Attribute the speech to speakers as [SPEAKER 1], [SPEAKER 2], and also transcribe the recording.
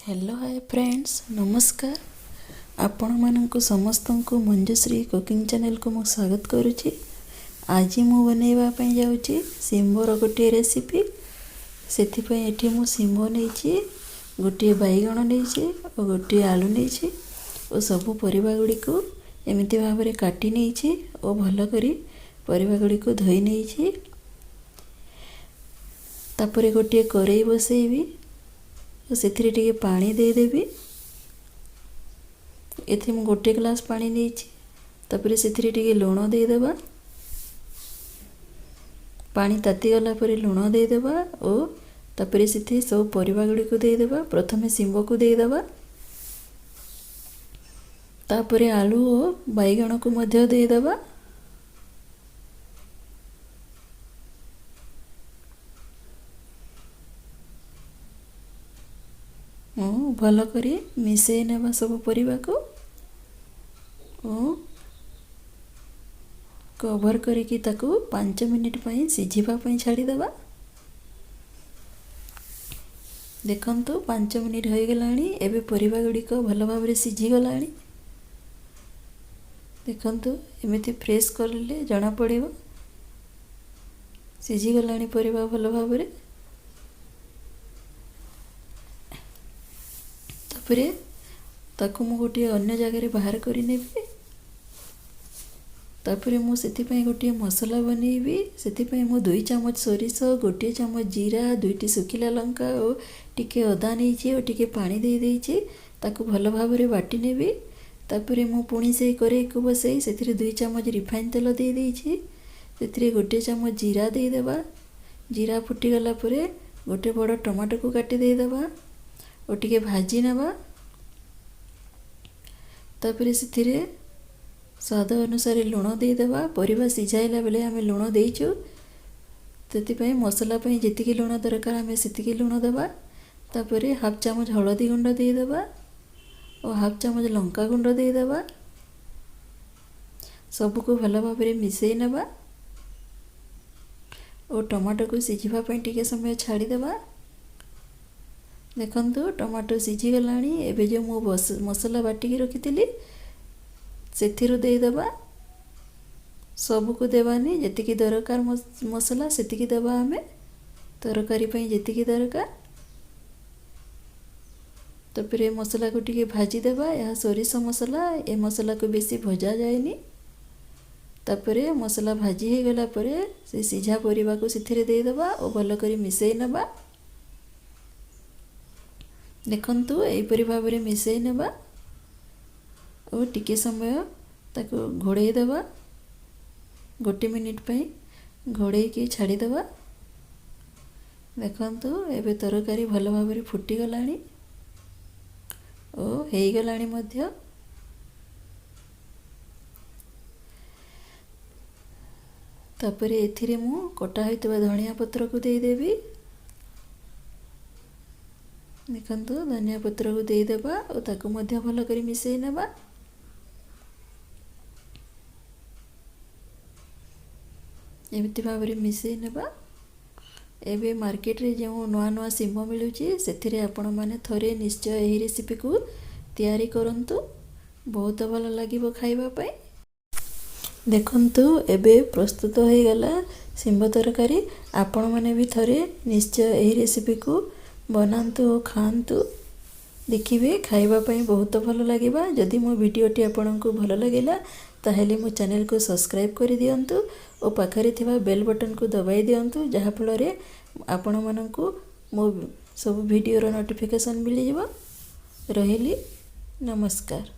[SPEAKER 1] Hello hi friends नमस्कार आपण मानक समस्त को मंजुश्री कुकिंग चैनल को मु स्वागत करुच्ची। आज मु बनैबा पई जाउची सिंबर गोटे रेसिपी। सेथिपई एठी मु सिंब नेइची, गोटे बैगण नेइची और गोटे आलू नेइची और सब परिबा गुडी को एमिति भाबरे काटी नेइची और भलो करी परिबा गुडी को धोई नेइची। तापरे गोटे करेई बसैबी तो सेथिरे टिके पानी दे देबी। एथि मु गोटे ग्लास पानी नेइची, तापरे सेथिरे टिके लूण दे देबा। पानी ताती गला परे लूण दे देबा और तापरे सेथि सब परिबा गुडी को दे देबा। प्रथमे सिंब को दे देबा, तापरे आलू और बैगण को मध्य दे देबा। भल करी मिसई नेबा सब परिबा को कवर करिकी ताकू 5 मिनिट पई सिझिबा पई छाड़ी देबा। देखंतु 5 मिनिट हो गलानी। एबे परिबा गुडी को भल भाबरे सिझी गलानी। देखंतु एमिति फ्रेश करले जणा पड़िबो सिझी गलानी परिबा भल भाबरे। तापरे ताकू मु गोटे अन्य जगह बाहर करी नेबी। तापरे मु सेथिपई गोटे मसला बनैबी। सेथिपई मु 2 चम्मच सोरिष, गोटे चम्मच जीरा, 2टी सुखिला लंका और टिके अदा नेइची और टिके पानी दे देइची। ताकू भल भाबरे बाटी नेबी। तापरे मु पुणी से करेई को बसई सेथिरे 2 चम्मच रिफाइन तेल दे देइची। सेथिरे गोटे चम्मच जीरा दे देबा। जीरा फुटी गला परे गोटे बड़ टमाटो को काटी दे देबा और टिके भाजी नेबा। तापरे सेथिरे स्वाद अनुसार लूण दे देबा। परिबा सिझाइला बेले आमे लूण देइछु, तेतिपई मसला पई जेतिकी लूण दरकार आमे सेतिकी लूण देबा। तापरे हाफ चम्मच हळदी गुंड दे देबा और हाफ चम्मच लंका गुंड दे देबा। सब को भल भाबरे मिसई नेबा और टमाटो को सिझिबा पई टिके समय छाड़ी देबा। देखंतु टमाटो सिझी गलानी। एबे जो मु मसला बाटिकी रखिथिली सेथिरु दे देबा। सब को देबानी, जेतिकी दरकार मसला सेतिकी देबा। आमे तरकारी पई जेतिकी दरकार। तापरे मसला को टिके भाजी देबा। या सोरिष मसला, ए मसला को बेसी भजा जायनी। तापरे मसला भाजी हे गला परे से सिझा परिबा को सेथिरे दे देबा और भलो करी मिसई नेबा। देखंतु एपरि भाबरे मिसई नेबा और टिके समय ताको घोड़े देबा। गोटे मिनिट पई घोड़े की छाड़ी देबा। देखंतु एबे तरकारी भल भाबरे फुटी गलानी और हेई गलानी मध्य। तापरे एथिरे मु कटा होइतबा धनिया पत्र को दे देबी। देखंतु धनिया पत्र को दे देबा और ताको मध्य भल करी मिसई नेबा। एमिति भाबरे मिसई नेबा। एबे मार्केट रे जो नुआ नुआ सिंब मिलुची सेथिरे आपण माने थरे निश्चय एही रेसिपी को तैयारी करंतु। बहुत भल लागिबो खाइबा पई। देखंतु एबे प्रस्तुत हो गला सिंब तरकारी। आपण माने भी थरे निश्चय एही रेसिपी को बनांतु और खांतु। देखिबे खाइबा पई बहुत भल लागिबा। जदि मो वीडियोटी आपनकु भल लागिला ताहेले मो चैनल को सब्सक्राइब करि दियंतु और पाखरे थिबा बेल बटन को दबाई दियंतु, जहा फलरे आपण मानकु मो सब वीडियो रो नोटिफिकेशन मिलि जिवो। रहिली नमस्कार।